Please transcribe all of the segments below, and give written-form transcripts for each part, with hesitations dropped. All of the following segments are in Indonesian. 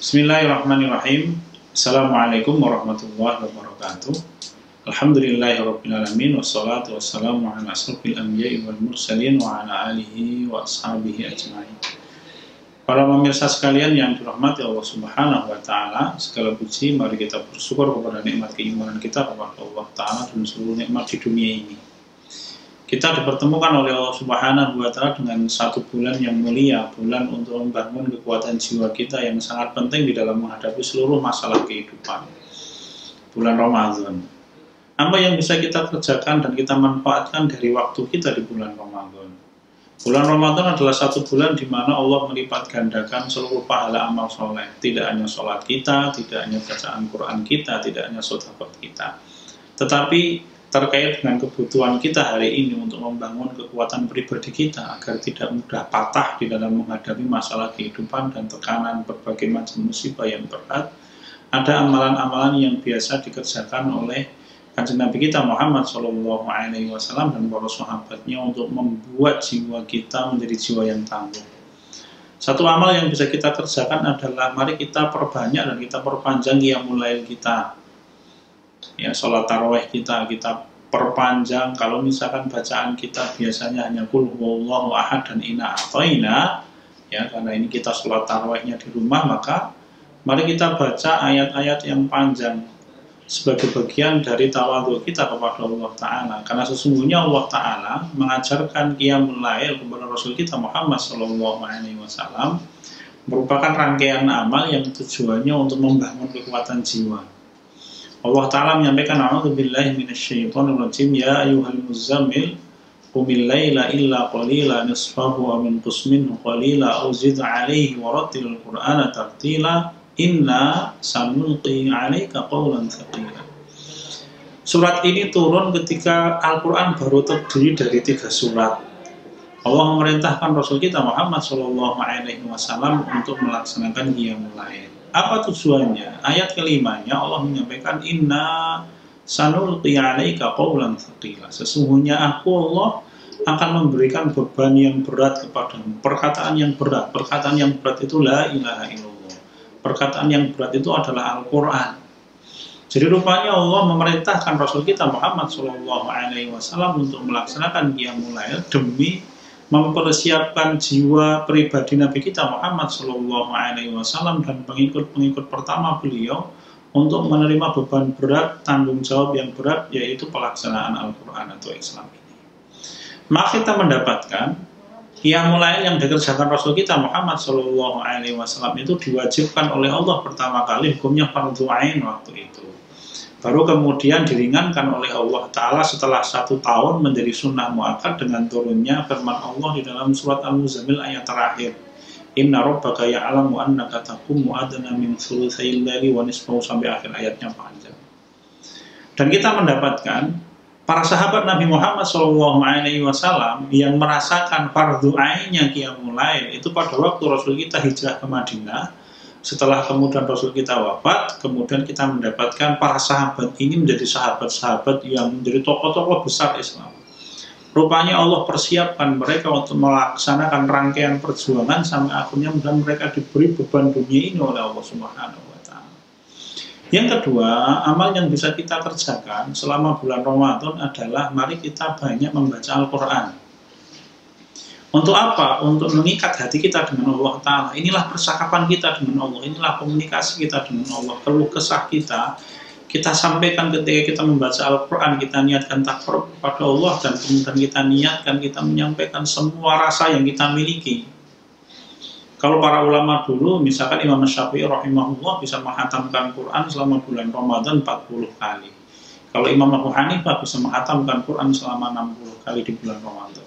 Bismillahirrahmanirrahim. Assalamualaikum warahmatullahi wabarakatuh. Alhamdulillahirrabbilalamin. Wassalatu wassalamu ala asrofil anbiya'i wal mursalin wa ala alihi wa ashabihi ajma'in. Para pemirsa sekalian yang dirahmati Allah Subhanahu wa Ta'ala, segala puji mari kita bersyukur kepada nikmat keimanan kita kepada Allah Ta'ala dan seluruh nikmat di dunia ini. Kita dipertemukan oleh Allah Subhanahu wa Ta'ala dengan satu bulan yang mulia, bulan untuk membangun kekuatan jiwa kita yang sangat penting di dalam menghadapi seluruh masalah kehidupan. Bulan Ramadan. Apa yang bisa kita kerjakan dan kita manfaatkan dari waktu kita di bulan Ramadan? Bulan Ramadan adalah satu bulan di mana Allah melipat gandakan seluruh pahala amal soleh. Tidak hanya sholat kita, tidak hanya bacaan Quran kita, tidak hanya sedekah kita, tetapi terkait dengan kebutuhan kita hari ini untuk membangun kekuatan pribadi kita agar tidak mudah patah di dalam menghadapi masalah kehidupan dan tekanan berbagai macam musibah yang berat. Ada amalan-amalan yang biasa dikerjakan oleh Kanjeng Nabi kita Muhammad SAW dan para sahabatnya untuk membuat jiwa kita menjadi jiwa yang tangguh. Satu amal yang bisa kita kerjakan adalah mari kita perbanyak dan kita perpanjang qiyamul lail kita. Ya, sholat tarawih kita perpanjang. Kalau misalkan bacaan kita biasanya hanya qul huwallahu ahad dan inna a'thaina, ya, karena ini kita sholat tarawihnya di rumah, maka mari kita baca ayat-ayat yang panjang sebagai bagian dari tawadhu kita kepada Allah Ta'ala. Karena sesungguhnya Allah Ta'ala mengajarkan qiyamul lail kepada Rasul kita Muhammad SAW merupakan rangkaian amal yang tujuannya untuk membangun kekuatan jiwa. Allah Ta'ala menyampaikan, a'udzubillahi minasyaitonirrajim, ya ayyuhal muzammil qumil laila illa qalila nisfahu wa minqus minhu qalila aw zid 'alaihi wa rattilil qur'ana tartila inna sanulqi 'alaika qawlan tsaqila. Surat ini turun ketika Al-Quran baru terdiri dari 3 surat. Allah memerintahkan Rasul kita Muhammad SAW untuk melaksanakan qiyamul lail. Apa tujuannya? Ayat kelimanya Allah menyampaikan inna sanulqi 'alaika qawlan tsaqila. Sesungguhnya aku Allah akan memberikan beban yang berat kepadamu. Perkataan yang berat. Perkataan yang berat itu la ilaha illallah. Perkataan yang berat itu adalah Al-Quran. Jadi rupanya Allah memerintahkan Rasul kita Muhammad SAW untuk melaksanakan qiyamul lail demi mempersiapkan jiwa pribadi Nabi kita Muhammad SAW dan pengikut-pengikut pertama beliau untuk menerima beban berat, tanggung jawab yang berat, yaitu pelaksanaan Al-Quran atau Islam ini. Maka kita mendapatkan qiyamul lail yang dikerjakan Rasul kita Muhammad SAW itu diwajibkan oleh Allah pertama kali, hukumnya fardhu ain waktu itu. Baru kemudian diringankan oleh Allah Ta'ala setelah 1 tahun menjadi sunnah muakkad dengan turunnya firman Allah di dalam surat Al-Muzammil ayat terakhir. Inna rabbaka ya'lamu annaka taqumu adna min thulutsayil laili wa nisfahu, sampai akhir ayatnya panjang. Dan kita mendapatkan para sahabat Nabi Muhammad SAW yang merasakan fardhu ainnya qiyamul lail itu pada waktu Rasul kita hijrah ke Madinah. Setelah kemudian Rasul kita wafat, kemudian kita mendapatkan para sahabat ini menjadi sahabat-sahabat yang menjadi tokoh-tokoh besar Islam. Rupanya Allah persiapkan mereka untuk melaksanakan rangkaian perjuangan sampai akhirnya dan mereka diberi beban dunia ini oleh Allah Subhanahu wa Ta'ala. Yang kedua, amal yang bisa kita kerjakan selama bulan Ramadan adalah mari kita banyak membaca Al-Quran. Untuk apa? Untuk mengikat hati kita dengan Allah Ta'ala. Inilah percakapan kita dengan Allah. Inilah komunikasi kita dengan Allah. Keluh kesah kita sampaikan ketika kita membaca Al-Quran. Kita niatkan takarrub kepada Allah. Dan kemudian kita niatkan, kita menyampaikan semua rasa yang kita miliki. Kalau para ulama dulu, misalkan Imam Syafi'i rahimahullah bisa menghatamkan Quran selama bulan Ramadan 40 kali. Kalau Imam Abu Hanifah bisa menghatamkan Quran selama 60 kali di bulan Ramadan.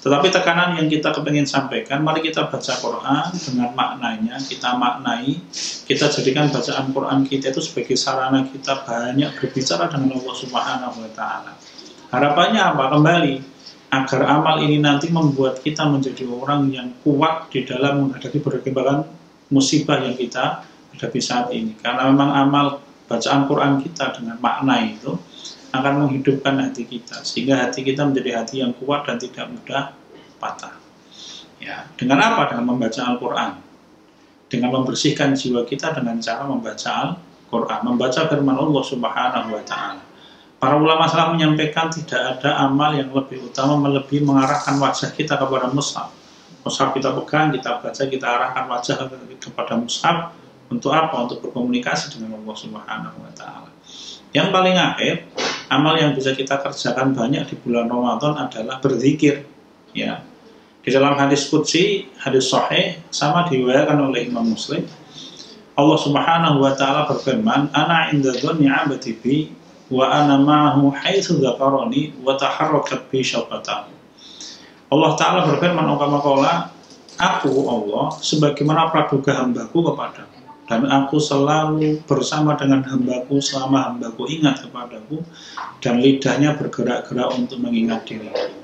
Tetapi tekanan yang kita kepingin sampaikan, mari kita baca Quran dengan maknanya, kita maknai, kita jadikan bacaan Quran kita itu sebagai sarana kita banyak berbicara dengan Allah Subhanahu wa Ta'ala. Harapannya apa? Kembali, agar amal ini nanti membuat kita menjadi orang yang kuat di dalam menghadapi berbagai musibah yang kita hadapi saat ini. Karena memang amal bacaan Quran kita dengan makna itu akan menghidupkan hati kita, sehingga hati kita menjadi hati yang kuat dan tidak mudah patah. Ya, dengan apa? Dengan membaca Al-Quran. dengan membersihkan jiwa kita dengan cara membaca Al-Quran, membaca firman Allah Subhanahu wa Ta'ala. Para ulama salaf menyampaikan tidak ada amal yang lebih utama melebihi mengarahkan wajah kita kepada mushaf. Mushaf kita pegang, kita baca, kita arahkan wajah kepada mushaf. Untuk apa? Untuk berkomunikasi dengan Allah Subhanahu wa Ta'ala. Yang paling akhir, amal yang bisa kita kerjakan banyak di bulan Ramadan adalah berzikir. Ya. Di dalam hadis qudsi, hadis sahih, sama diriwayatkan oleh Imam Muslim, Allah Subhanahu wa Ta'ala berfirman, "Ana 'inda dhanni 'abdi bi wa ana ma'ahu haitsu dzakarani wa taharrakat bi syafatahu." Allah Ta'ala berfirman, aku Allah sebagaimana praduga hambaku kepadaku, dan aku selalu bersama dengan hambaku selama hambaku ingat kepadaku dan lidahnya bergerak-gerak untuk mengingat diriku.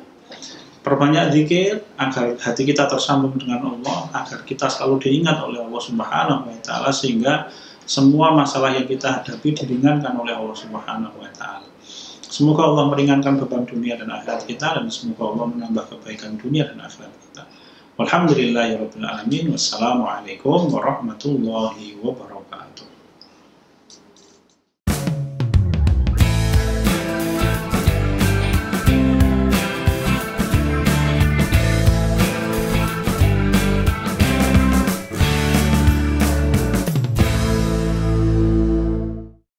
Perbanyak zikir agar hati kita tersambung dengan Allah, agar kita selalu diingat oleh Allah Subhanahu wa Ta'ala, sehingga semua masalah yang kita hadapi diringankan oleh Allah Subhanahu wa Ta'ala. Semoga Allah meringankan beban dunia dan akhirat kita, dan semoga Allah menambah kebaikan dunia dan akhirat kita. Walhamdulillahirabbil alamin. Wassalamualaikum warahmatullahi wabarakatuh.